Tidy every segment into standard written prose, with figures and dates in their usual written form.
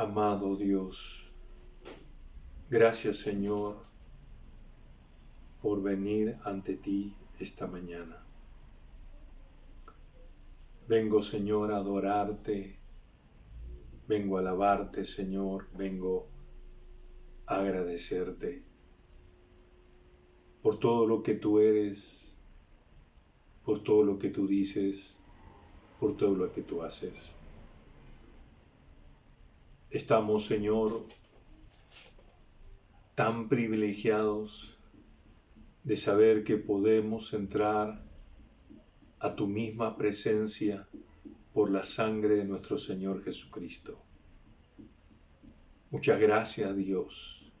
Amado Dios, gracias Señor por venir ante ti esta mañana. Vengo Señor a adorarte, vengo a alabarte Señor, vengo a agradecerte por todo lo que tú eres, por todo lo que tú dices, por todo lo que tú haces. Estamos, Señor, tan privilegiados de saber que podemos entrar a tu misma presencia por la sangre de nuestro Señor Jesucristo. Muchas gracias, Dios.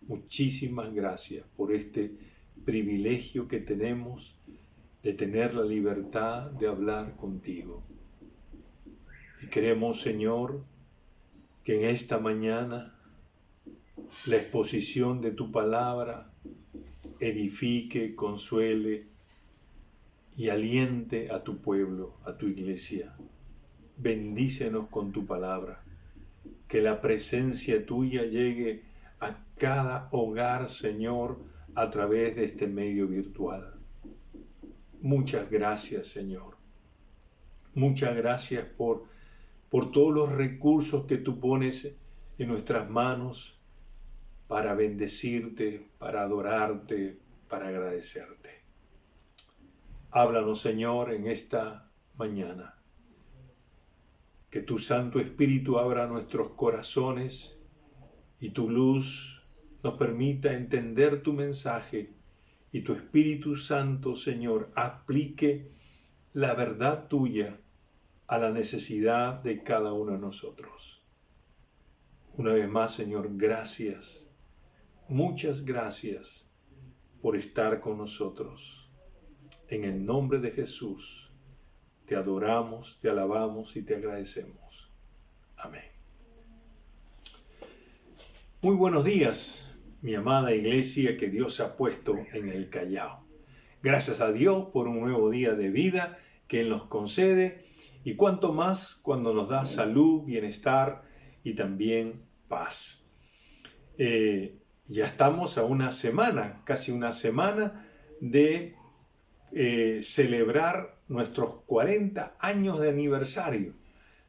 Muchísimas gracias por este privilegio que tenemos de tener la libertad de hablar contigo. Y queremos, Señor, que en esta mañana la exposición de tu palabra edifique, consuele y aliente a tu pueblo, a tu iglesia. Bendícenos con tu palabra, que la presencia tuya llegue a cada hogar, Señor, a través de este medio virtual. Muchas gracias, Señor. Muchas gracias por todos los recursos que tú pones en nuestras manos para bendecirte, para adorarte, para agradecerte. Háblanos, Señor, en esta mañana. Que tu Santo Espíritu abra nuestros corazones y tu luz nos permita entender tu mensaje y tu Espíritu Santo, Señor, aplique la verdad tuya a la necesidad de cada uno de nosotros. Una vez más, Señor, gracias, muchas gracias por estar con nosotros. En el nombre de Jesús, te adoramos, te alabamos y te agradecemos. Amén. Muy buenos días, mi amada iglesia que Dios ha puesto en el Callao. Gracias a Dios por un nuevo día de vida que Él nos concede y cuanto más cuando nos da salud, bienestar y también paz. Ya estamos a una semana, casi una semana de celebrar nuestros 40 años de aniversario.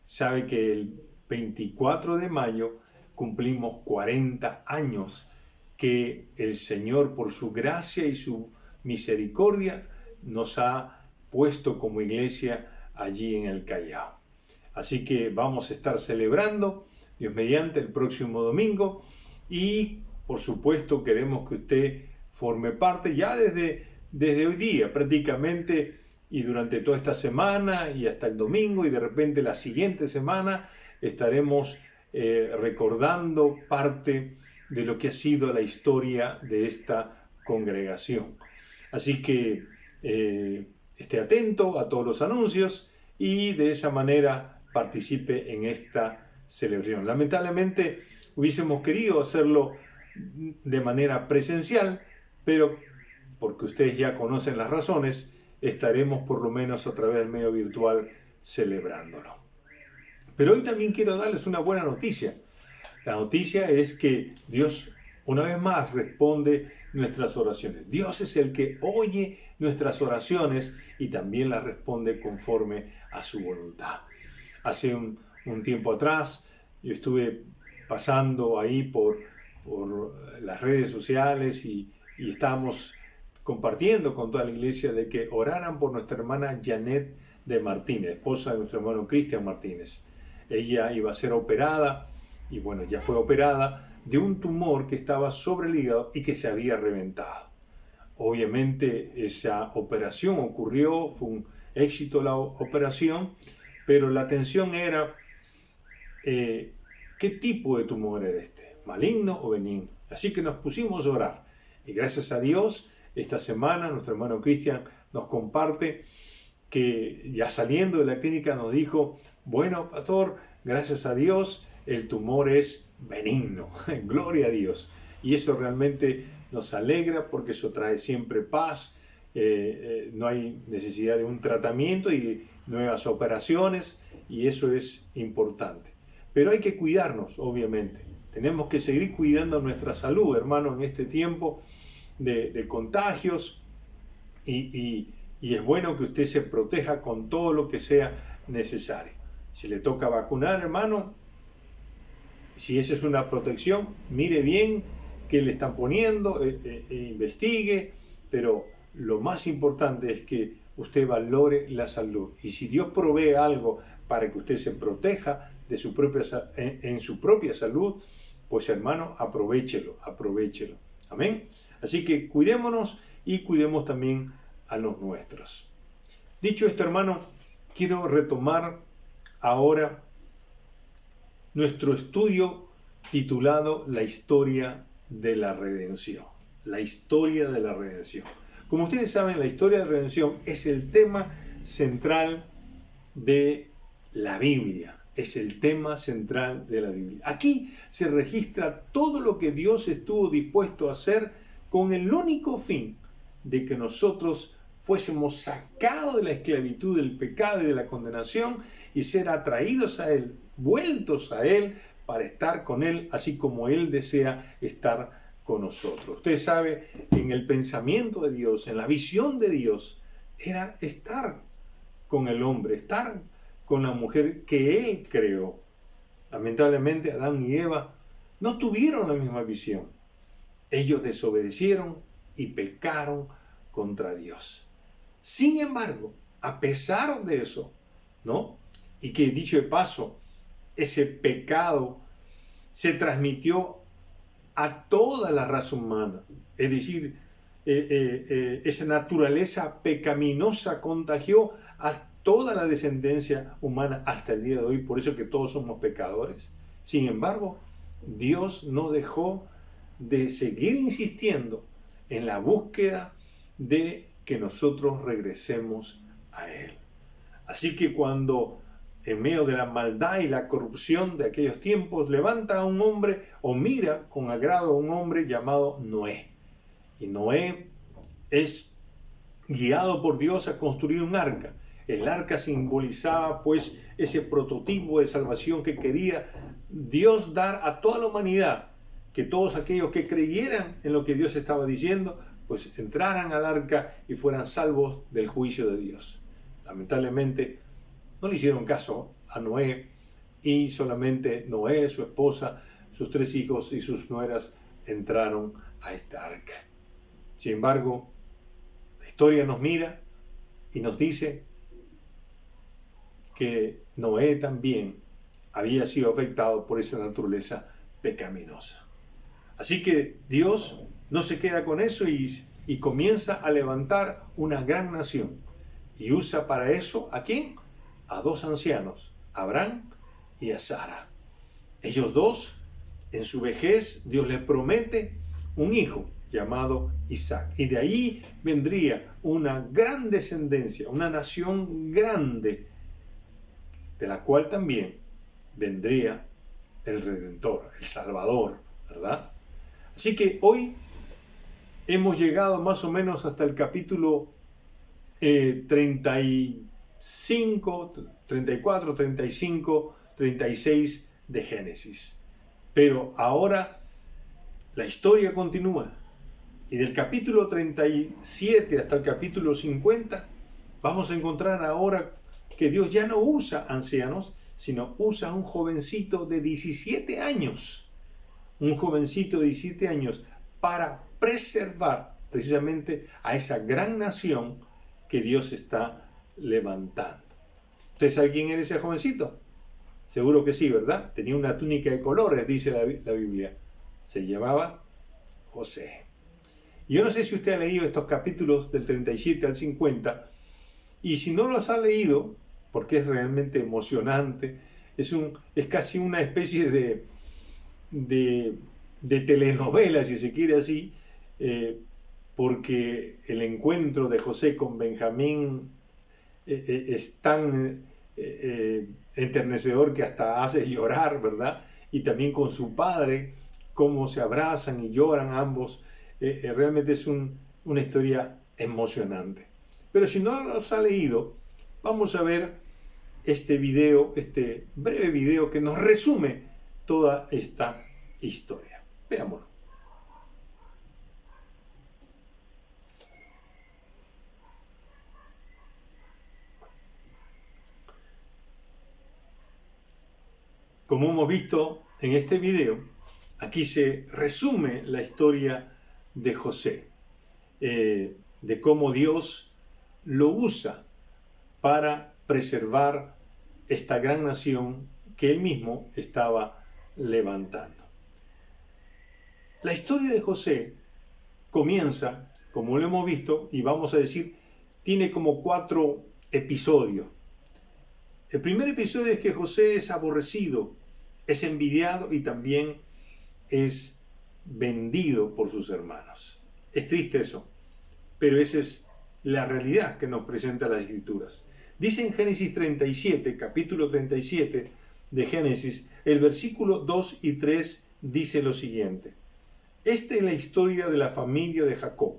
Sabe que el 24 de mayo cumplimos 40 años que el Señor, por su gracia y su misericordia, nos ha puesto como iglesia allí en el Callao. Así que vamos a estar celebrando, Dios mediante, el próximo domingo y, por supuesto, queremos que usted forme parte ya desde hoy día prácticamente y durante toda esta semana y hasta el domingo y de repente la siguiente semana estaremos recordando parte de lo que ha sido la historia de esta congregación. Así que esté atento a todos los anuncios y de esa manera participe en esta celebración. Lamentablemente hubiésemos querido hacerlo de manera presencial, pero porque ustedes ya conocen las razones, estaremos por lo menos a través del medio virtual celebrándolo. Pero hoy también quiero darles una buena noticia. La noticia es que Dios una vez más responde nuestras oraciones. Dios es el que oye nuestras oraciones y también las responde conforme a su voluntad. Hace un tiempo atrás yo estuve pasando ahí por las redes sociales y estábamos compartiendo con toda la iglesia de que oraran por nuestra hermana Janet de Martínez, esposa de nuestro hermano Cristian Martínez. Ella iba a ser operada, y bueno, ya fue operada, de un tumor que estaba sobre el hígado y que se había reventado. Obviamente esa operación ocurrió, fue un éxito la operación, pero la atención era ¿qué tipo de tumor era este? ¿Maligno o benigno? Así que nos pusimos a orar. Y gracias a Dios, esta semana nuestro hermano Cristian nos comparte que ya saliendo de la clínica nos dijo, bueno, pastor, gracias a Dios, el tumor es benigno. Gloria a Dios. Y eso realmente nos alegra porque eso trae siempre paz. No hay necesidad de un tratamiento y nuevas operaciones y eso es importante. pero hay que cuidarnos, obviamente. Tenemos que seguir cuidando nuestra salud, hermano, en este tiempo de contagios y es bueno que usted se proteja con todo lo que sea necesario. Si le toca vacunar, hermano, si esa es una protección, mire bien qué le están poniendo, investigue, pero lo más importante es que usted valore la salud. Y si Dios provee algo para que usted se proteja de en su propia salud, pues hermano, aprovéchelo. Amén. Así que cuidémonos y cuidemos también a los nuestros. Dicho esto, hermano, quiero retomar ahora nuestro estudio titulado La historia de la redención. La historia de la redención. Como ustedes saben, la historia de la redención es el tema central de la Biblia. Es el tema central de la Biblia. Aquí se registra todo lo que Dios estuvo dispuesto a hacer con el único fin de que nosotros fuésemos sacados de la esclavitud, del pecado y de la condenación y ser atraídos a Él, vueltos a Él para estar con Él, así como Él desea estar con nosotros. Usted sabe, en el pensamiento de Dios, en la visión de Dios, era estar con el hombre, estar con la mujer que Él creó. Lamentablemente, Adán y Eva no tuvieron la misma visión. Ellos desobedecieron y pecaron contra Dios. Sin embargo, a pesar de eso, ¿no? Y que dicho de paso, ese pecado se transmitió a toda la raza humana. Es decir, esa naturaleza pecaminosa contagió a toda la descendencia humana hasta el día de hoy. Por eso que todos somos pecadores. Sin embargo, Dios no dejó de seguir insistiendo en la búsqueda de que nosotros regresemos a Él. Así que cuando en medio de la maldad y la corrupción de aquellos tiempos, levanta a un hombre o mira con agrado a un hombre llamado Noé. Y Noé es guiado por Dios a construir un arca. El arca simbolizaba pues ese prototipo de salvación que quería Dios dar a toda la humanidad, que todos aquellos que creyeran en lo que Dios estaba diciendo, pues entraran al arca y fueran salvos del juicio de Dios. Lamentablemente, no le hicieron caso a Noé y solamente Noé, su esposa, sus 3 hijos y sus nueras entraron a esta arca. Sin embargo, la historia nos mira y nos dice que Noé también había sido afectado por esa naturaleza pecaminosa. Así que Dios no se queda con eso y comienza a levantar una gran nación. Y usa para eso, ¿a quién? A 2 ancianos, a Abraham y a Sara. Ellos 2, en su vejez, Dios les promete un hijo llamado Isaac. Y de ahí vendría una gran descendencia, una nación grande, de la cual también vendría el Redentor, el Salvador, ¿verdad? Así que hoy hemos llegado más o menos hasta el capítulo 35, 34, 35, 36 de Génesis. Pero ahora la historia continúa. Y del capítulo 37 hasta el capítulo 50 vamos a encontrar ahora que Dios ya no usa ancianos, sino usa un jovencito de 17 años. Un jovencito de 17 años para preservar precisamente a esa gran nación que Dios está levantando. ¿Usted sabe quién era ese jovencito? Seguro que sí, ¿verdad? Tenía una túnica de colores, dice la Biblia. Se llamaba José. Yo no sé si usted ha leído estos capítulos del 37 al 50, y si no los ha leído, porque es realmente emocionante, es casi una especie de telenovela, si se quiere así, porque el encuentro de José con Benjamín es tan enternecedor que hasta hace llorar, ¿verdad? Y también con su padre, cómo se abrazan y lloran ambos. Realmente es una historia emocionante. Pero si no los ha leído, vamos a ver este video, este breve video que nos resume toda esta historia. Veámoslo. Como hemos visto en este video, aquí se resume la historia de José, de cómo Dios lo usa para preservar esta gran nación que él mismo estaba levantando. La historia de José comienza, como lo hemos visto, y vamos a decir, tiene como 4 episodios. El primer episodio es que José es aborrecido, es envidiado y también es vendido por sus hermanos. Es triste eso, pero esa es la realidad que nos presenta las Escrituras. Dice en Génesis 37, capítulo 37 de Génesis, el versículo 2 y 3 dice lo siguiente. Esta es la historia de la familia de Jacob.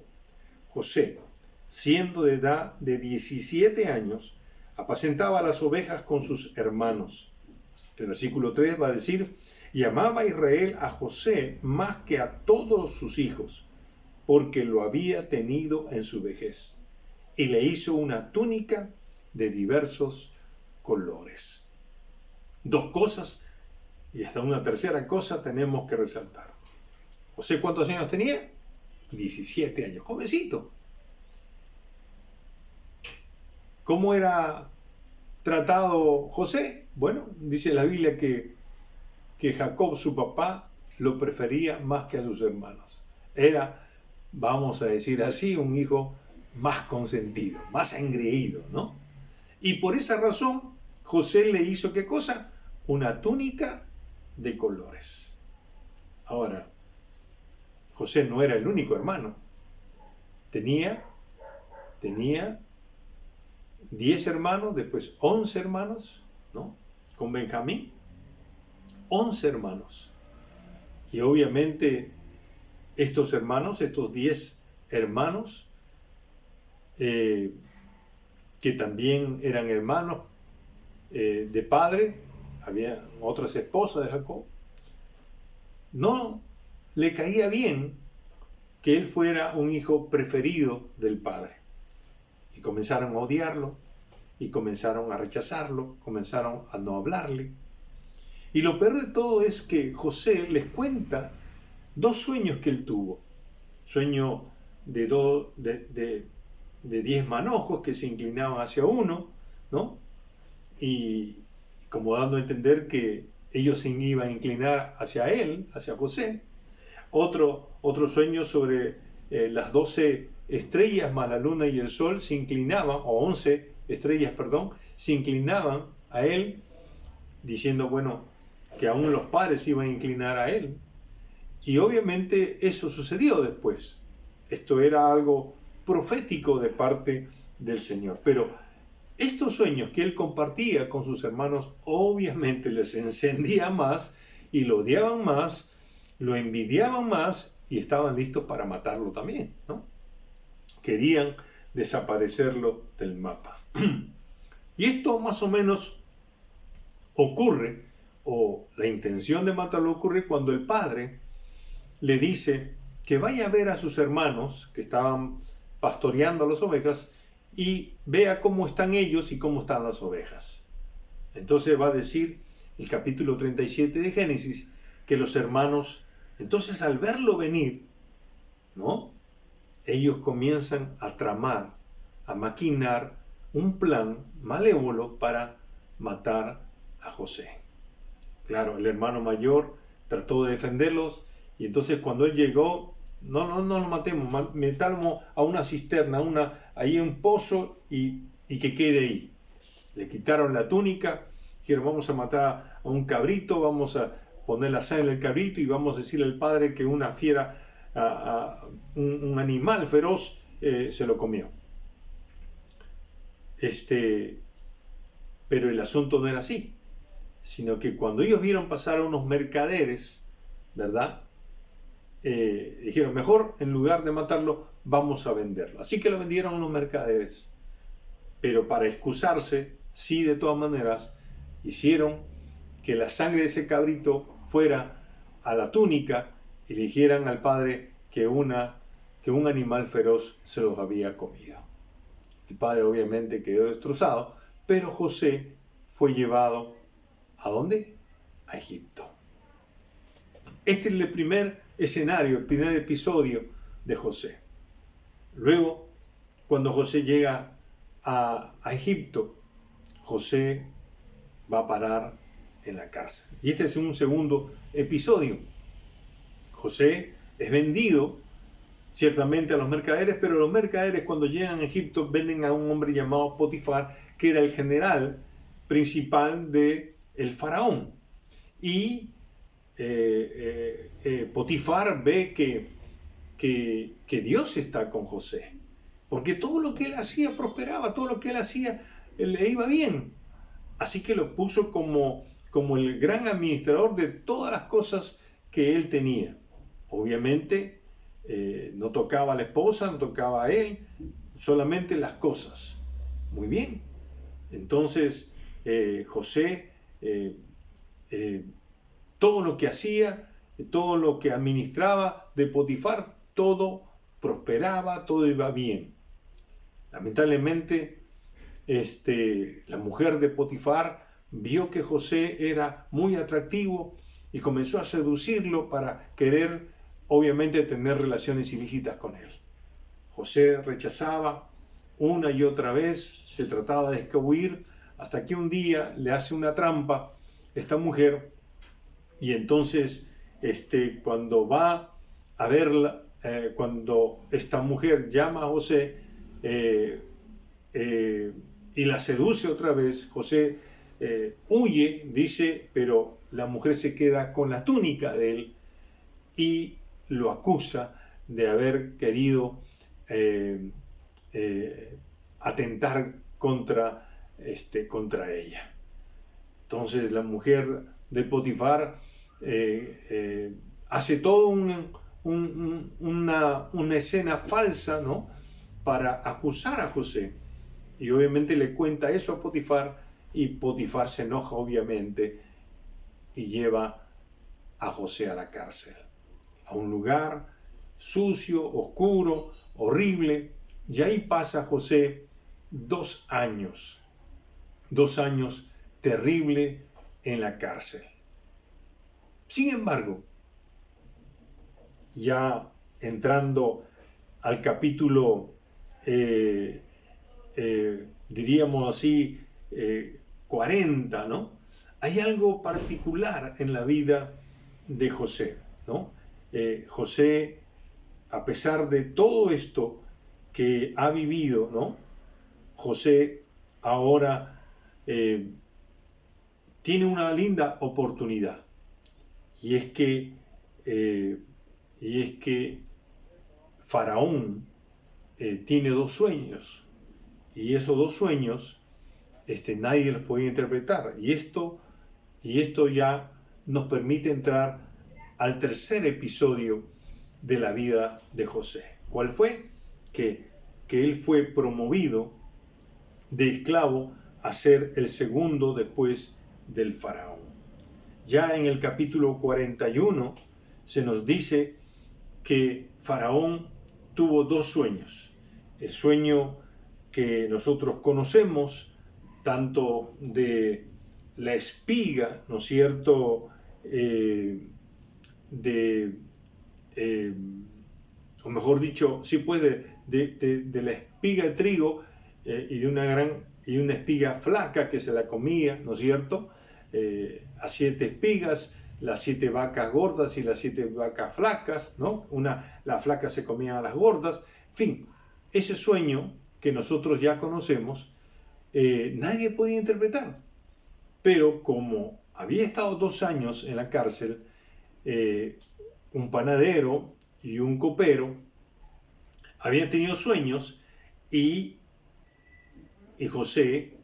José, siendo de edad de 17 años, apacentaba las ovejas con sus hermanos. El versículo 3 va a decir, y amaba a Israel a José más que a todos sus hijos, porque lo había tenido en su vejez, y le hizo una túnica de diversos colores. 2 cosas, y hasta una tercera cosa tenemos que resaltar. José, ¿cuántos años tenía? 17 años, jovencito. ¿Cómo era tratado José? Bueno, dice la Biblia que Jacob, su papá, lo prefería más que a sus hermanos. Era, vamos a decir así, un hijo más consentido, más engreído, ¿no? Y por esa razón, José le hizo, ¿qué cosa? Una túnica de colores. Ahora, José no era el único hermano. Tenía 10 hermanos, después 11 hermanos, ¿no? Con Benjamín, 11 hermanos. Y obviamente estos hermanos, estos 10 hermanos, que también eran hermanos de padre, había otras esposas de Jacob, no le caía bien que él fuera un hijo preferido del padre. Y comenzaron a odiarlo, y comenzaron a rechazarlo, comenzaron a no hablarle. Y lo peor de todo es que José les cuenta 2 sueños que él tuvo. Sueño de 10 manojos que se inclinaban hacia uno, ¿no? Y como dando a entender que ellos se iban a inclinar hacia él, hacia José. Otro sueño sobre las 12 estrellas más la luna y el sol se inclinaban, o 11 estrellas, perdón, se inclinaban a él, diciendo, bueno, que aún los padres iban a inclinar a él. Y obviamente eso sucedió después. Esto era algo profético de parte del Señor. Pero estos sueños que él compartía con sus hermanos, obviamente les encendía más y lo odiaban más, lo envidiaban más y estaban listos para matarlo también, ¿no? Querían desaparecerlo del mapa. Y esto más o menos ocurre, o la intención de matarlo ocurre cuando el padre le dice que vaya a ver a sus hermanos que estaban pastoreando las ovejas y vea cómo están ellos y cómo están las ovejas. Entonces va a decir el capítulo 37 de Génesis que los hermanos, entonces al verlo venir, ¿no? Ellos comienzan a tramar, a maquinar un plan malévolo para matar a José. Claro, el hermano mayor trató de defenderlos y entonces cuando él llegó, no lo matemos, metamos a una cisterna, ahí un pozo y que quede ahí. Le quitaron la túnica, dijeron vamos a matar a un cabrito, vamos a poner la sangre del cabrito y vamos a decirle al padre que una fiera, un animal feroz se lo comió. Pero el asunto no era así, sino que cuando ellos vieron pasar a unos mercaderes, ¿verdad? Dijeron, mejor en lugar de matarlo, vamos a venderlo. Así que lo vendieron a unos mercaderes. Pero para excusarse, sí, de todas maneras, hicieron que la sangre de ese cabrito fuera a la túnica y le dijeran al padre que un animal feroz se los había comido. El padre obviamente quedó destrozado, pero José fue llevado ¿a dónde? A Egipto. Este es el primer escenario, el primer episodio de José. Luego, cuando José llega a Egipto, José va a parar en la cárcel. Y este es un segundo episodio. José es vendido ciertamente a los mercaderes, pero los mercaderes cuando llegan a Egipto venden a un hombre llamado Potifar, que era el general principal del faraón. Y Potifar ve que Dios está con José, porque todo lo que él hacía prosperaba, todo lo que él hacía le iba bien. Así que lo puso como el gran administrador de todas las cosas que él tenía. Obviamente no tocaba a la esposa, no tocaba a él, solamente las cosas. Muy bien. Entonces José, todo lo que hacía, todo lo que administraba de Potifar, todo prosperaba, todo iba bien. Lamentablemente, la mujer de Potifar vio que José era muy atractivo y comenzó a seducirlo para querer, obviamente, tener relaciones ilícitas con él. José rechazaba una y otra vez, se trataba de escabuir, hasta que un día le hace una trampa esta mujer, y entonces cuando va a verla, cuando esta mujer llama a José y la seduce otra vez, José huye, dice, pero la mujer se queda con la túnica de él y lo acusa de haber querido atentar contra ella. Entonces la mujer de Potifar hace todo una escena falsa, ¿no?, para acusar a José. Y obviamente le cuenta eso a Potifar, y Potifar se enoja obviamente y lleva a José a la cárcel, a un lugar sucio, oscuro, horrible, y ahí pasa José 2 años, 2 años terrible en la cárcel. Sin embargo, ya entrando al capítulo, diríamos así, 40, ¿no?, hay algo particular en la vida de José, ¿no? José, a pesar de todo esto que ha vivido, ¿no?, José ahora tiene una linda oportunidad, y es que Faraón tiene 2 sueños, y esos 2 sueños nadie los podía interpretar, y esto ya nos permite entrar al tercer episodio de la vida de José. ¿Cuál fue? Que él fue promovido de esclavo a ser el segundo después del faraón. Ya en el capítulo 41 se nos dice que Faraón tuvo 2 sueños. El sueño que nosotros conocemos, tanto de la espiga, ¿no es cierto?, o mejor dicho, sí, pues de la espiga de trigo, y de una espiga flaca que se la comía, ¿no es cierto?, a 7 espigas, las 7 vacas gordas y las 7 vacas flacas, ¿no? Las flacas se comían a las gordas. En fin, ese sueño que nosotros ya conocemos, nadie podía interpretar. Pero como había estado 2 años en la cárcel, un panadero y un copero habían tenido sueños, y José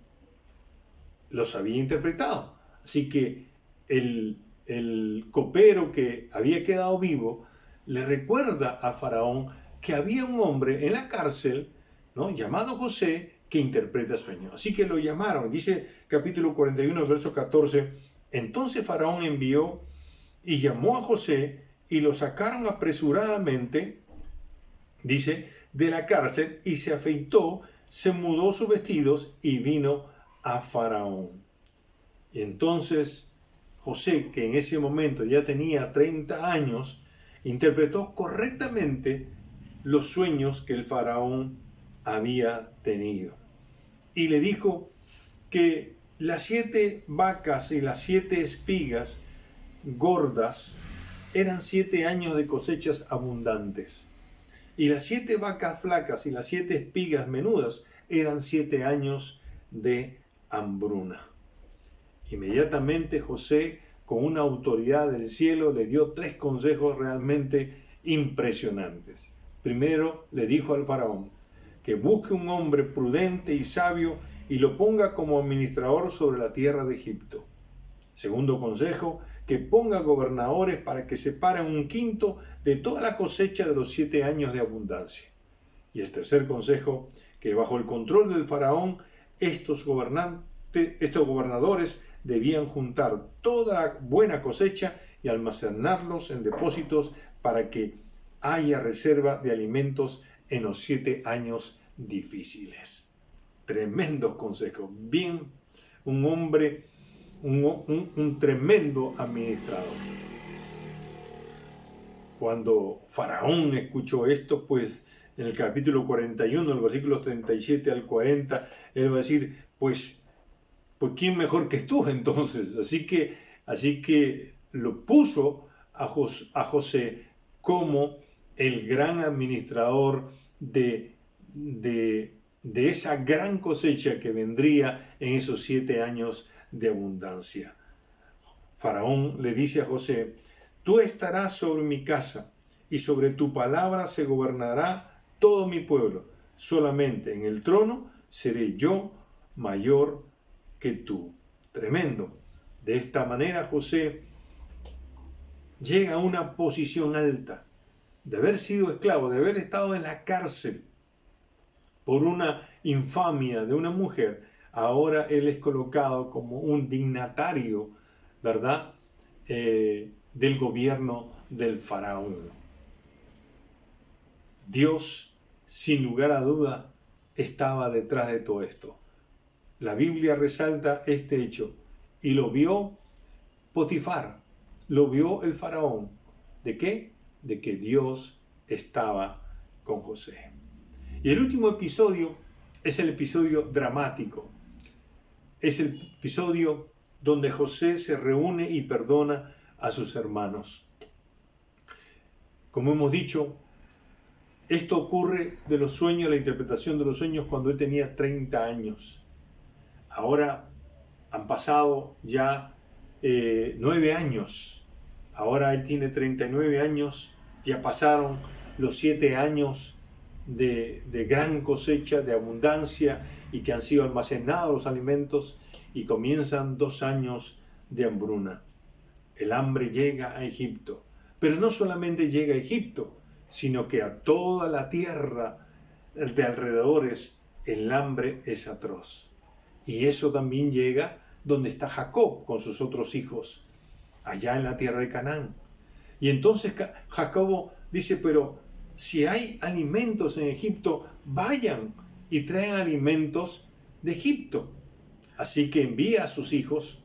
los había interpretado. Así que el copero que había quedado vivo le recuerda a Faraón que había un hombre en la cárcel, ¿no?, llamado José, que interpreta sueños. Así que lo llamaron. Dice capítulo 41, verso 14. Entonces Faraón envió y llamó a José y lo sacaron apresuradamente, dice, de la cárcel, y se afeitó, se mudó sus vestidos y vino a Faraón. Y entonces José, que en ese momento ya tenía 30 años, interpretó correctamente los sueños que el faraón había tenido. Y le dijo que las 7 vacas y las 7 espigas gordas eran 7 años de cosechas abundantes. Y las 7 vacas flacas y las 7 espigas menudas eran 7 años de hambruna. Inmediatamente José, con una autoridad del cielo, le dio 3 consejos realmente impresionantes. Primero, le dijo al faraón que busque un hombre prudente y sabio y lo ponga como administrador sobre la tierra de Egipto. Segundo consejo, que ponga gobernadores para que separen 1/5 de toda la cosecha de los 7 años de abundancia. Y el tercer consejo, que bajo el control del faraón, estos gobernadores debían juntar toda buena cosecha y almacenarlos en depósitos para que haya reserva de alimentos en los 7 años difíciles. Tremendos consejos. Bien, un hombre, un tremendo administrador. Cuando Faraón escuchó esto, pues en el capítulo 41, el versículo 37 al 40, él va a decir, pues ¿quién mejor que tú entonces? Así que lo puso a José como el gran administrador de esa gran cosecha que vendría en esos 7 años de abundancia. Faraón le dice a José, tú estarás sobre mi casa y sobre tu palabra se gobernará todo mi pueblo. Solamente en el trono seré yo mayor que tú. Tremendo. De esta manera José llega a una posición alta, de haber sido esclavo, de haber estado en la cárcel por una infamia de una mujer. Ahora él es colocado como un dignatario, ¿verdad?, del gobierno del faraón. Dios, sin lugar a duda, estaba detrás de todo esto. La Biblia resalta este hecho y lo vio Potifar, lo vio el faraón. ¿De qué? De que Dios estaba con José. Y el último episodio es el episodio dramático. Es el episodio donde José se reúne y perdona a sus hermanos. Como hemos dicho, esto ocurre de los sueños, la interpretación de los sueños cuando él tenía 30 años. Ahora han pasado ya 9 años. Ahora él tiene 39 años. Ya pasaron los 7 años de gran cosecha, de abundancia, y que han sido almacenados los alimentos, y comienzan 2 años de hambruna. El hambre llega a Egipto. Pero no solamente llega a Egipto, sino que a toda la tierra de alrededores el hambre es atroz. Y eso también llega donde está Jacob con sus otros hijos, allá en la tierra de Canaán. Y entonces Jacob dice, pero si hay alimentos en Egipto, vayan y traigan alimentos de Egipto. Así que envía a sus hijos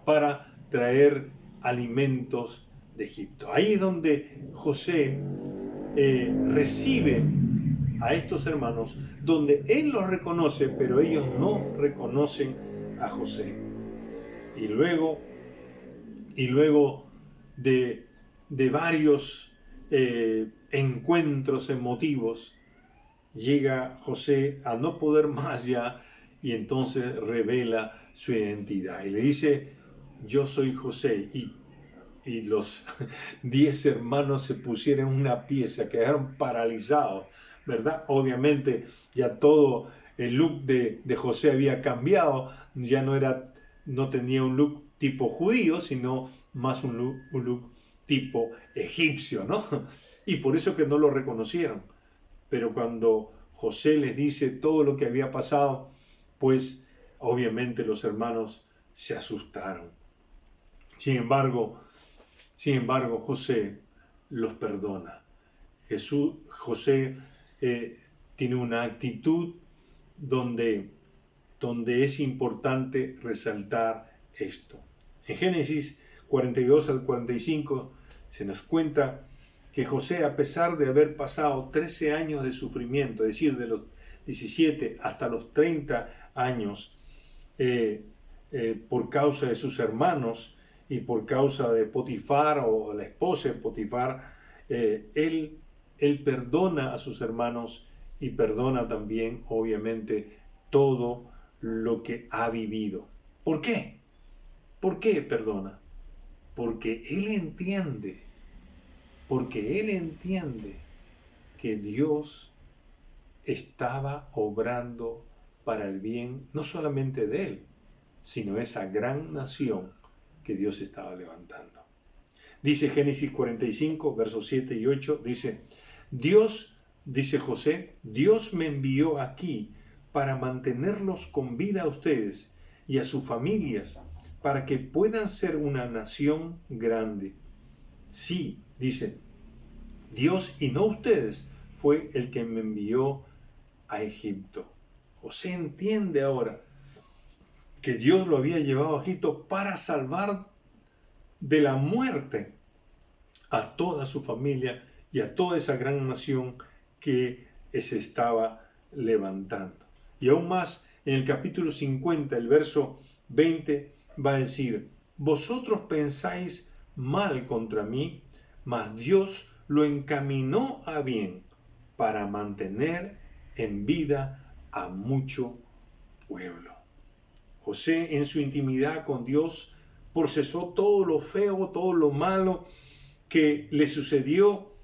para traer alimentos de Egipto. Ahí es donde José recibe a estos hermanos, donde él los reconoce, pero ellos no reconocen a José. Y luego de varios encuentros emotivos, llega José a no poder más ya, y entonces revela su identidad y le dice, yo soy José. Y los 10 hermanos se pusieron una pieza, quedaron paralizados, ¿verdad? Obviamente ya todo el look de José había cambiado, ya no tenía un look tipo judío, sino más un look tipo egipcio, ¿no? Y por eso que no lo reconocieron. Pero cuando José les dice todo lo que había pasado, pues obviamente los hermanos se asustaron. Sin embargo, José los perdona. José tiene una actitud donde es importante resaltar esto. En Génesis 42 al 45 se nos cuenta que José, a pesar de haber pasado 13 años de sufrimiento, es decir, de los 17 hasta los 30 años, por causa de sus hermanos y por causa de Potifar o la esposa de Potifar, él perdona a sus hermanos y perdona también, obviamente, todo lo que ha vivido. ¿Por qué? ¿Por qué perdona? Porque él entiende que Dios estaba obrando para el bien, no solamente de él, sino esa gran nación que Dios estaba levantando. Dice Génesis 45, versos 7 y 8, dice José, Dios me envió aquí para mantenerlos con vida a ustedes y a sus familias, para que puedan ser una nación grande. Sí, dice, Dios y no ustedes fue el que me envió a Egipto. José entiende ahora que Dios lo había llevado a Egipto para salvar de la muerte a toda su familia y a toda esa gran nación que se estaba levantando. Y aún más, en el capítulo 50, el verso 20, va a decir, vosotros pensáis mal contra mí, mas Dios lo encaminó a bien para mantener en vida a mucho pueblo. José, en su intimidad con Dios, procesó todo lo feo, todo lo malo que le sucedió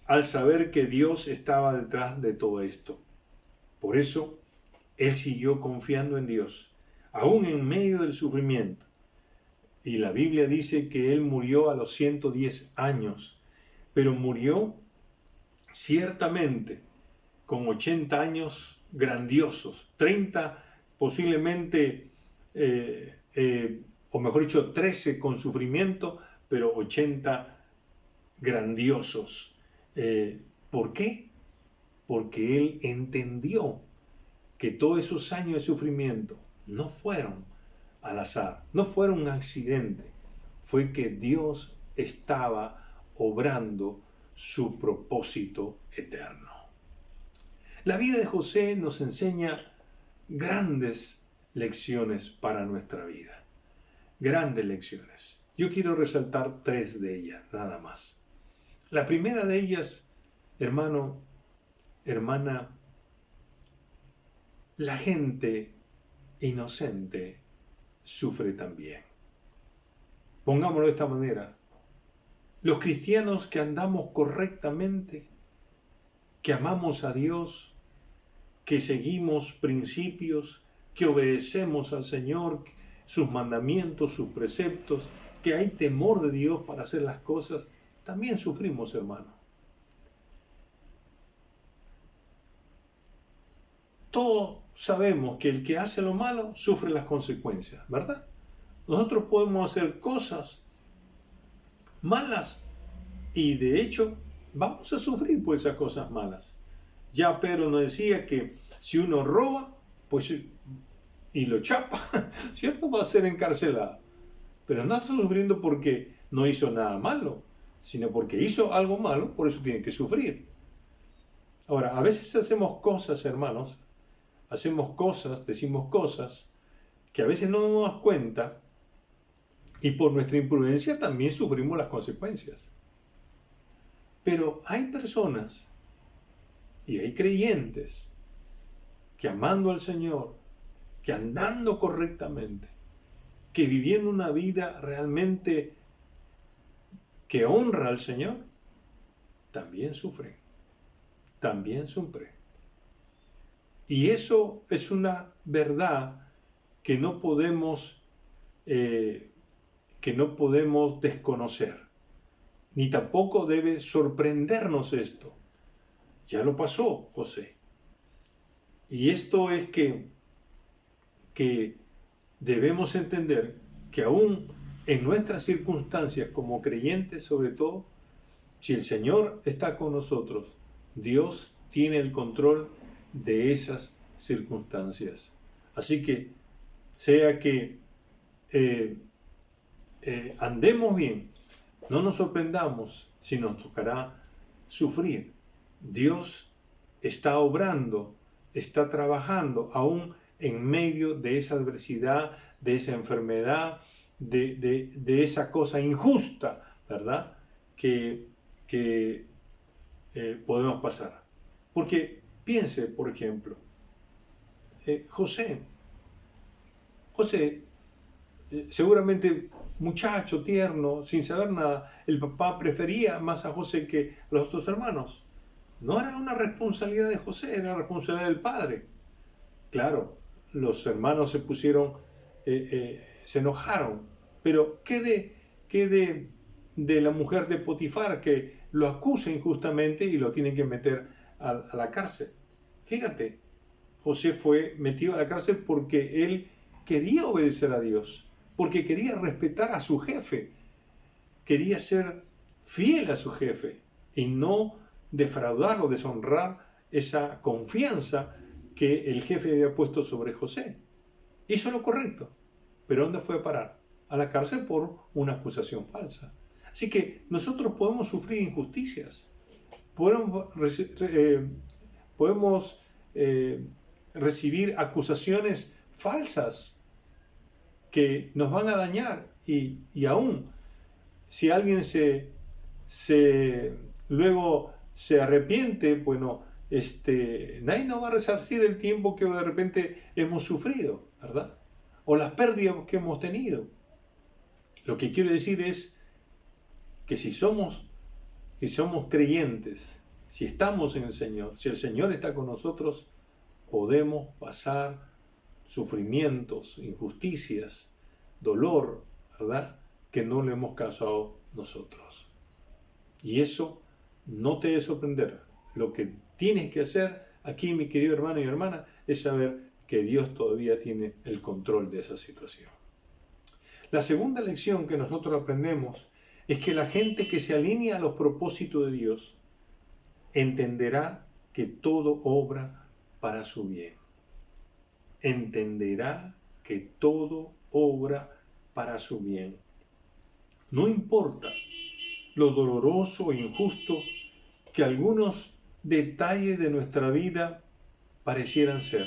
al saber que Dios estaba detrás de todo esto. Por eso, él siguió confiando en Dios, aún en medio del sufrimiento. Y la Biblia dice que él murió a los 110 años, pero murió ciertamente con 80 años grandiosos, 30 posiblemente, o mejor dicho, 13 con sufrimiento, pero 80 grandiosos. ¿Por qué? Porque él entendió que todos esos años de sufrimiento no fueron al azar, no fueron un accidente, fue que Dios estaba obrando su propósito eterno. La vida de José nos enseña grandes lecciones para nuestra vida, grandes lecciones. Yo quiero resaltar 3 de ellas, nada más. La primera de ellas, hermano, hermana, la gente inocente sufre también. Pongámoslo de esta manera. Los cristianos que andamos correctamente, que amamos a Dios, que seguimos principios, que obedecemos al Señor, sus mandamientos, sus preceptos, que hay temor de Dios para hacer las cosas, también sufrimos, hermano. Todos sabemos que el que hace lo malo sufre las consecuencias, ¿verdad? Nosotros podemos hacer cosas malas y de hecho vamos a sufrir por esas cosas malas. Ya Pedro nos decía que si uno roba, pues y lo chapa, ¿cierto? Va a ser encarcelado. Pero no está sufriendo porque no hizo nada malo, sino porque hizo algo malo, por eso tiene que sufrir. Ahora, a veces hacemos cosas, hermanos, decimos cosas que a veces no nos damos cuenta y por nuestra imprudencia también sufrimos las consecuencias. Pero hay personas y hay creyentes que amando al Señor, que andando correctamente, que viviendo una vida realmente que honra al Señor, también sufren, también sufren. Y eso es una verdad que no podemos desconocer, ni tampoco debe sorprendernos esto. Ya lo pasó José, Y esto es que debemos entender que aún en nuestras circunstancias como creyentes sobre todo, si el Señor está con nosotros, Dios tiene el control de esas circunstancias. Así que sea que andemos bien, no nos sorprendamos si nos tocará sufrir. Dios está obrando, está trabajando aún en medio de esa adversidad, de esa enfermedad, de esa cosa injusta, ¿verdad? Que podemos pasar. Porque piense, por ejemplo, José, seguramente muchacho, tierno, sin saber nada, el papá prefería más a José que a los otros hermanos. No era una responsabilidad de José, era responsabilidad del padre. Claro, los hermanos se pusieron, se enojaron, pero ¿qué de la mujer de Potifar que lo acusa injustamente y lo tienen que meter a la cárcel? Fíjate, José fue metido a la cárcel porque él quería obedecer a Dios, porque quería respetar a su jefe, quería ser fiel a su jefe y no defraudar o deshonrar esa confianza que el jefe había puesto sobre José. Hizo lo correcto, pero ¿dónde fue a parar? A la cárcel por una acusación falsa. Así que nosotros podemos sufrir injusticias, podemos recibir acusaciones falsas que nos van a dañar y aún si alguien luego se arrepiente, bueno, nadie nos va a resarcir el tiempo que de repente hemos sufrido, ¿verdad? O las pérdidas que hemos tenido. Lo que quiero decir es que si somos creyentes, si estamos en el Señor, si el Señor está con nosotros, podemos pasar sufrimientos, injusticias, dolor, ¿verdad? Que no le hemos causado nosotros. Y eso no te debe sorprender. Lo que tienes que hacer aquí, mi querido hermano y hermana, es saber que Dios todavía tiene el control de esa situación. La segunda lección que nosotros aprendemos es que la gente que se alinea a los propósitos de Dios entenderá que todo obra para su bien. Entenderá que todo obra para su bien. No importa lo doloroso e injusto que algunos detalles de nuestra vida parecieran ser.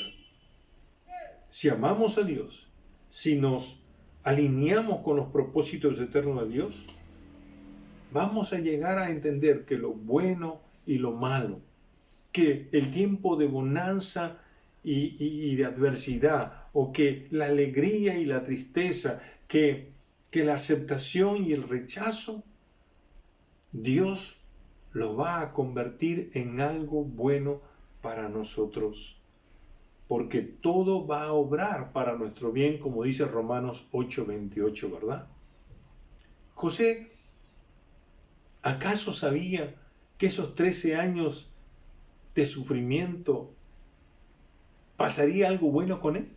Si amamos a Dios, si nos alineamos con los propósitos eternos de Dios, vamos a llegar a entender que lo bueno y lo malo, que el tiempo de bonanza y de adversidad, o que la alegría y la tristeza, que la aceptación y el rechazo, Dios lo va a convertir en algo bueno para nosotros, porque todo va a obrar para nuestro bien, como dice Romanos 8:28, ¿verdad? José, ¿acaso sabía que esos 13 años de sufrimiento pasaría algo bueno con él?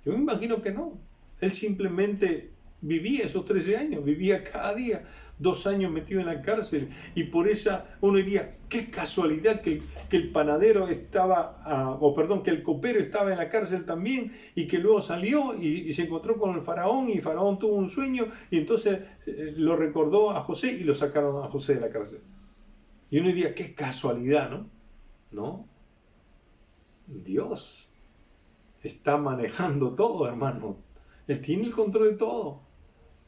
Yo me imagino que no. Él simplemente vivía esos 13 años, vivía cada día, 2 años metido en la cárcel, y por esa uno diría, qué casualidad que el panadero estaba, que el copero estaba en la cárcel también, y que luego salió y se encontró con el faraón, y el faraón tuvo un sueño, y entonces lo recordó a José y lo sacaron a José de la cárcel. Y uno diría, qué casualidad, ¿no? No. Dios está manejando todo, hermano. Él tiene el control de todo.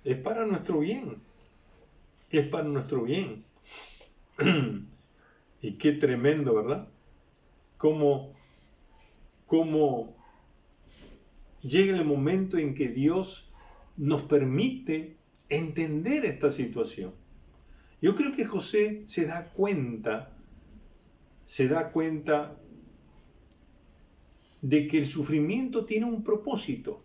Es para nuestro bien. Es para nuestro bien. Y qué tremendo, ¿verdad? Cómo llega el momento en que Dios nos permite entender esta situación. Yo creo que José se da cuenta de que el sufrimiento tiene un propósito,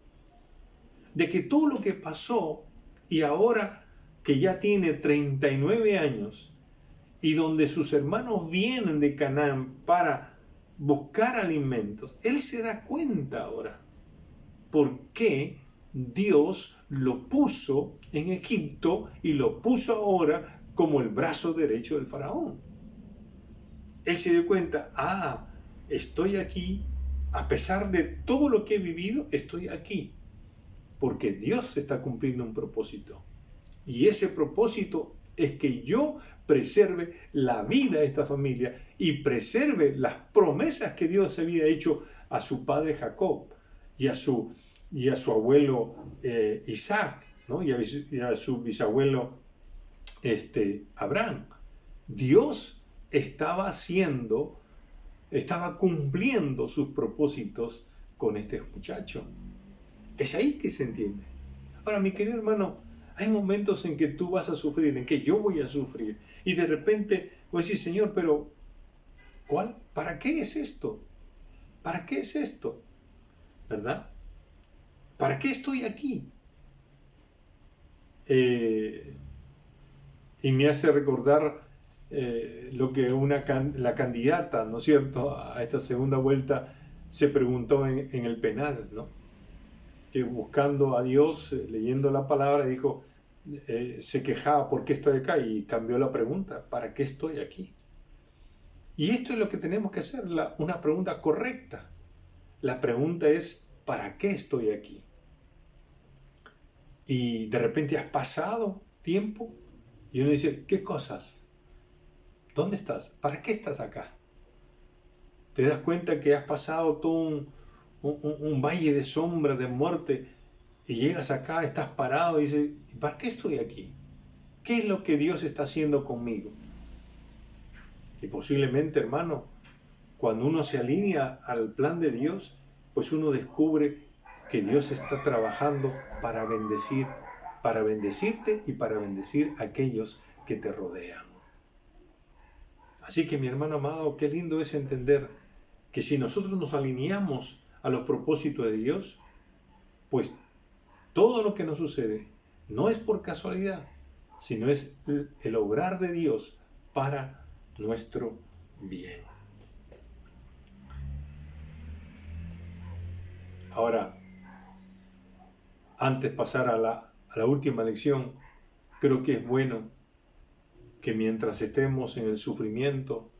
de que todo lo que pasó, y ahora que ya tiene 39 años, y donde sus hermanos vienen de Canaán para buscar alimentos, él se da cuenta ahora por qué Dios lo puso en Egipto y lo puso ahora como el brazo derecho del faraón. Él se dio cuenta, estoy aquí, a pesar de todo lo que he vivido, estoy aquí, porque Dios está cumpliendo un propósito. Y ese propósito es que yo preserve la vida de esta familia y preserve las promesas que Dios había hecho a su padre Jacob y a su abuelo Isaac, ¿no? y a su bisabuelo Abraham. Dios estaba cumpliendo sus propósitos con este muchacho. Es ahí que se entiende. Ahora, mi querido hermano, hay momentos en que tú vas a sufrir, en que yo voy a sufrir, y de repente voy a decir, Señor, pero ¿para qué es esto? ¿Para qué es esto? ¿Verdad? ¿Para qué estoy aquí? Y me hace recordar lo que la candidata, ¿no es cierto?, a esta segunda vuelta se preguntó en el penal, ¿no? Que buscando a Dios, leyendo la palabra, dijo, se quejaba, ¿por qué estoy acá? Y cambió la pregunta, ¿para qué estoy aquí? Y esto es lo que tenemos que hacer, una pregunta correcta. La pregunta es, ¿para qué estoy aquí? Y de repente has pasado tiempo y uno dice, ¿qué cosas? ¿Dónde estás? ¿Para qué estás acá? Te das cuenta que has pasado todo un valle de sombra, de muerte, y llegas acá, estás parado y dices, ¿para qué estoy aquí? ¿Qué es lo que Dios está haciendo conmigo? Y posiblemente, hermano, cuando uno se alinea al plan de Dios, pues uno descubre que Dios está trabajando para bendecirte y para bendecir a aquellos que te rodean. Así que, mi hermano amado, qué lindo es entender que si nosotros nos alineamos a los propósitos de Dios, pues todo lo que nos sucede no es por casualidad, sino es el obrar de Dios para nuestro bien. Ahora, antes de pasar a la última lección, creo que es bueno que mientras estemos en el sufrimiento,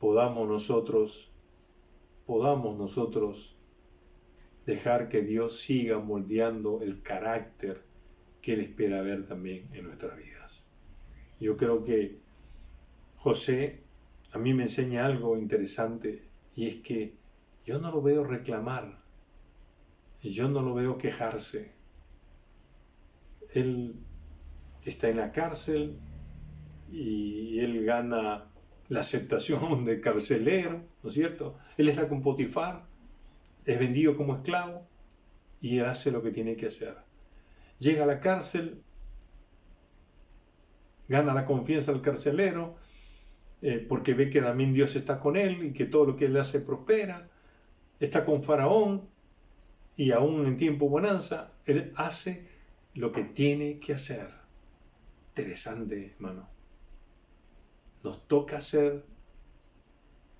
podamos nosotros dejar que Dios siga moldeando el carácter que Él espera ver también en nuestras vidas. Yo creo que José a mí me enseña algo interesante, y es que yo no lo veo reclamar, yo no lo veo quejarse. Él está en la cárcel y él gana la aceptación de carcelero, ¿no es cierto? Él está con Potifar, es vendido como esclavo y él hace lo que tiene que hacer. Llega a la cárcel, gana la confianza del carcelero, porque ve que también Dios está con él y que todo lo que él hace prospera. Está con Faraón y aún en tiempo bonanza, él hace lo que tiene que hacer. Interesante, hermano. Nos toca hacer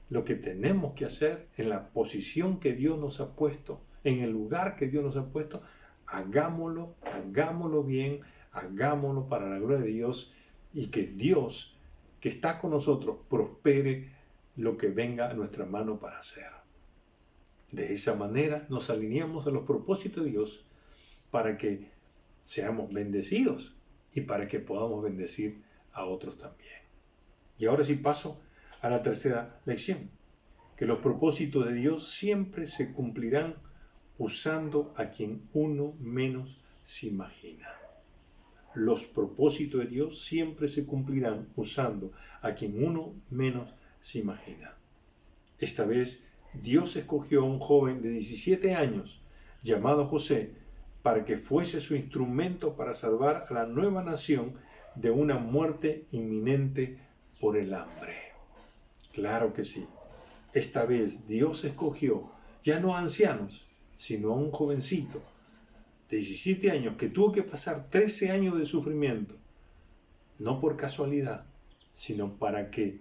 lo que tenemos que hacer en la posición que Dios nos ha puesto, en el lugar que Dios nos ha puesto. Hagámoslo bien, hagámoslo para la gloria de Dios, y que Dios, que está con nosotros, prospere lo que venga a nuestra mano para hacer. De esa manera nos alineamos a los propósitos de Dios para que seamos bendecidos y para que podamos bendecir a otros también. Y ahora sí paso a la tercera lección, que los propósitos de Dios siempre se cumplirán usando a quien uno menos se imagina. Los propósitos de Dios siempre se cumplirán usando a quien uno menos se imagina. Esta vez Dios escogió a un joven de 17 años llamado José para que fuese su instrumento para salvar a la nueva nación de una muerte inminente por el hambre. Claro que sí. Esta vez Dios escogió ya no a ancianos, sino a un jovencito de 17 años que tuvo que pasar 13 años de sufrimiento, no por casualidad, sino para que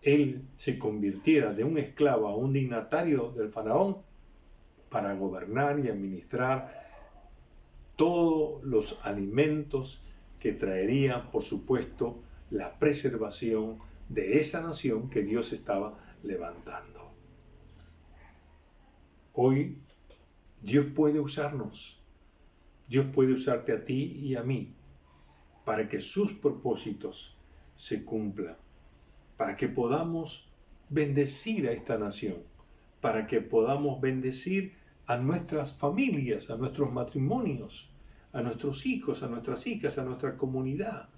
él se convirtiera de un esclavo a un dignatario del faraón para gobernar y administrar todos los alimentos que traerían, por supuesto, la preservación de esa nación que Dios estaba levantando. Hoy Dios puede usarnos. Dios puede usarte a ti y a mí para que sus propósitos se cumplan, para que podamos bendecir a esta nación, para que podamos bendecir a nuestras familias, a nuestros matrimonios, a nuestros hijos, a nuestras hijas, a nuestra comunidad.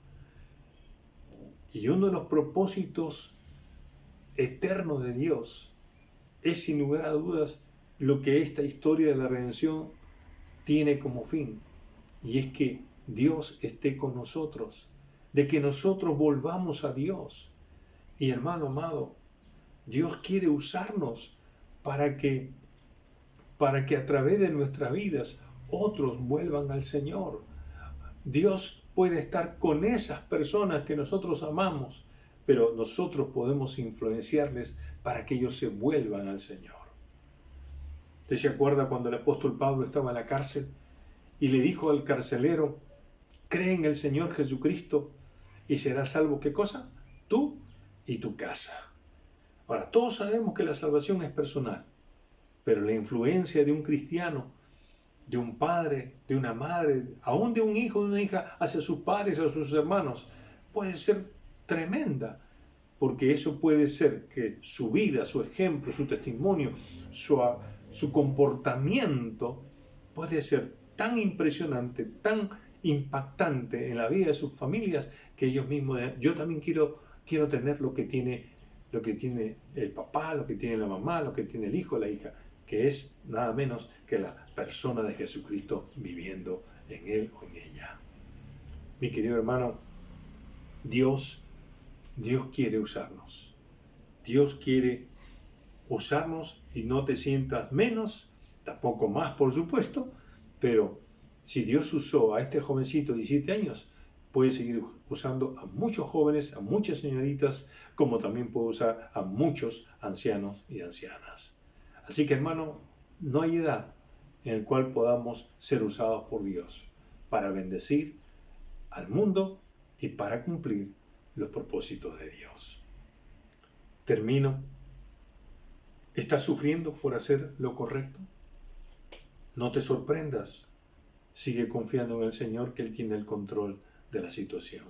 Y uno de los propósitos eternos de Dios es, sin lugar a dudas, lo que esta historia de la redención tiene como fin, y es que Dios esté con nosotros, de que nosotros volvamos a Dios. Y hermano amado, Dios quiere usarnos para que a través de nuestras vidas otros vuelvan al Señor. Dios puede estar con esas personas que nosotros amamos, pero nosotros podemos influenciarles para que ellos se vuelvan al Señor. ¿Usted se acuerda cuando el apóstol Pablo estaba en la cárcel y le dijo al carcelero: cree en el Señor Jesucristo y serás salvo? ¿Qué cosa? Tú y tu casa. Ahora, todos sabemos que la salvación es personal, pero la influencia de un cristiano, de un padre, de una madre, aún de un hijo, de una hija, hacia sus padres, hacia sus hermanos, puede ser tremenda, porque eso puede ser que su vida, su ejemplo, su testimonio, su comportamiento puede ser tan impresionante, tan impactante en la vida de sus familias, que ellos mismos, yo también quiero tener lo que tiene el papá, lo que tiene la mamá, lo que tiene el hijo, la hija, que es nada menos que la persona de Jesucristo viviendo en él o en ella. Mi querido hermano, Dios quiere usarnos. Dios quiere usarnos, y no te sientas menos, tampoco más, por supuesto, pero si Dios usó a este jovencito de 17 años, puede seguir usando a muchos jóvenes, a muchas señoritas, como también puede usar a muchos ancianos y ancianas. Así que, hermano, no hay edad en la cual podamos ser usados por Dios para bendecir al mundo y para cumplir los propósitos de Dios. Termino. ¿Estás sufriendo por hacer lo correcto? No te sorprendas. Sigue confiando en el Señor, que Él tiene el control de la situación.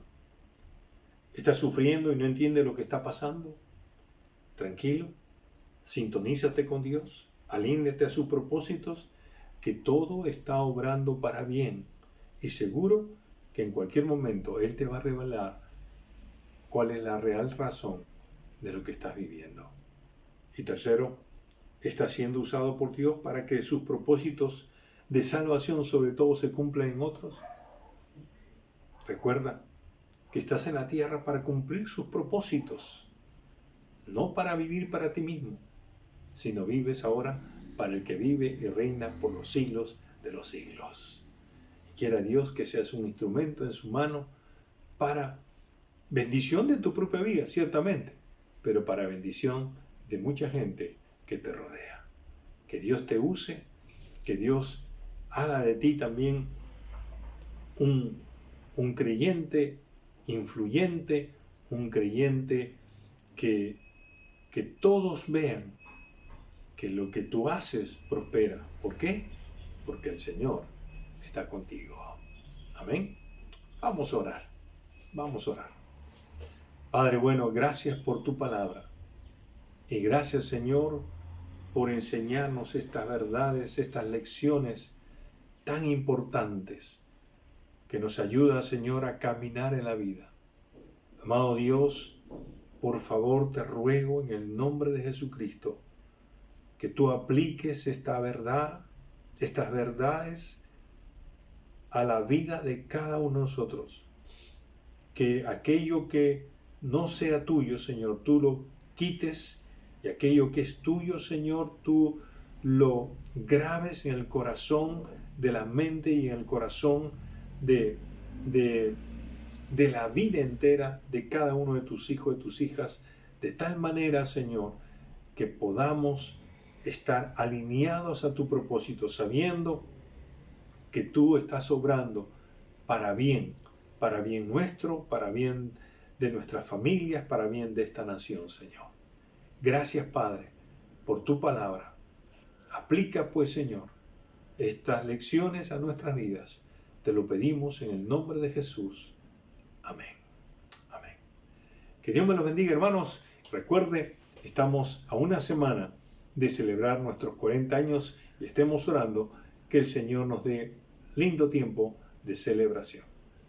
¿Estás sufriendo y no entiendes lo que está pasando? Tranquilo, sintonízate con Dios, alíñate a sus propósitos, que todo está obrando para bien, y seguro que en cualquier momento Él te va a revelar cuál es la real razón de lo que estás viviendo. Y tercero, ¿estás siendo usado por Dios para que sus propósitos de salvación sobre todo se cumplan en otros? Recuerda que estás en la tierra para cumplir sus propósitos, no para vivir para ti mismo, sino vives ahora para el que vive y reina por los siglos de los siglos. Y quiera Dios que seas un instrumento en su mano para bendición de tu propia vida, ciertamente, pero para bendición de mucha gente que te rodea. Que Dios te use, que Dios haga de ti también un creyente influyente, un creyente que todos vean que lo que tú haces prospera. ¿Por qué? Porque el Señor está contigo. Amén. Vamos a orar. Vamos a orar. Padre bueno, gracias por tu palabra. Y gracias, Señor, por enseñarnos estas verdades, estas lecciones tan importantes que nos ayuda, Señor, a caminar en la vida. Amado Dios, por favor te ruego en el nombre de Jesucristo que tú apliques esta verdad, estas verdades a la vida de cada uno de nosotros. Que aquello que no sea tuyo, Señor, tú lo quites, y aquello que es tuyo, Señor, tú lo grabes en el corazón de la mente y en el corazón de la vida entera de cada uno de tus hijos, de tus hijas, de tal manera, Señor, que podamos estar alineados a tu propósito, sabiendo que tú estás obrando para bien nuestro, para bien de nuestras familias, para bien de esta nación, Señor. Gracias, Padre, por tu palabra. Aplica, pues, Señor, estas lecciones a nuestras vidas. Te lo pedimos en el nombre de Jesús. Amén. Amén. Que Dios me los bendiga, hermanos. Recuerde, estamos a una semana de celebrar nuestros 40 años y estemos orando que el Señor nos dé lindo tiempo de celebración.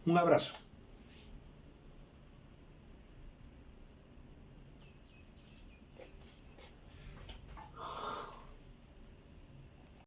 Un abrazo.